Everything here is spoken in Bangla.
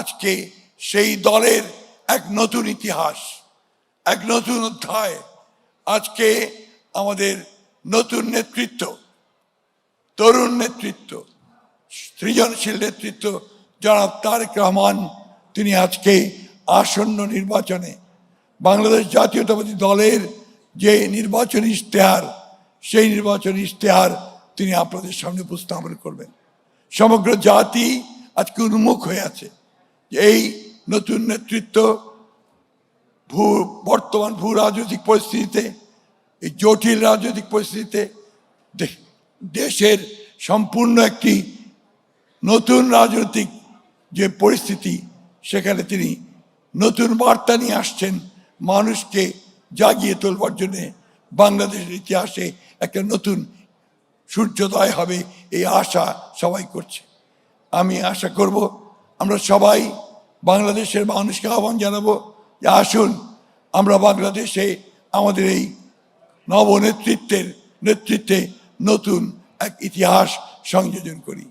আজকে সেই দলের এক নতুন ইতিহাস, এক নতুন অধ্যায়। আজকে আমাদের নতুন নেতৃত্ব, তরুণ নেতৃত্ব, সৃজনশীল নেতৃত্ব জনাব তারেক রহমান, তিনি আজকে আসন্ন নির্বাচনে বাংলাদেশ জাতীয়তাবাদী দলের যে নির্বাচনী ইশতেহার, সেই নির্বাচনী ইশতেহার তিনি আপনাদের সামনে উপস্থাপন করবেন। সমগ্র জাতি আজকে উন্মুখ হয়ে আছে এই নতুন নেতৃত্ব বর্তমান ভূ রাজনৈতিক পরিস্থিতিতে, এই জটিল রাজনৈতিক পরিস্থিতিতে দেশের সম্পূর্ণ একটি নতুন রাজনৈতিক যে পরিস্থিতি, সেখানে তিনি নতুন বার্তা নিয়ে আসছেন, মানুষকে জাগিয়ে তোলবার জন্যে। বাংলাদেশের ইতিহাসে একটা নতুন সূর্যোদয় হবে, এই আশা সবাই করছে। আমি আশা করব আমরা সবাই বাংলাদেশের মানুষকে আহ্বান জানাবো যে আসুন আমরা বাংলাদেশে আমাদের এই নবনেতৃত্বে নতুন এক ইতিহাস সংযোজন করি।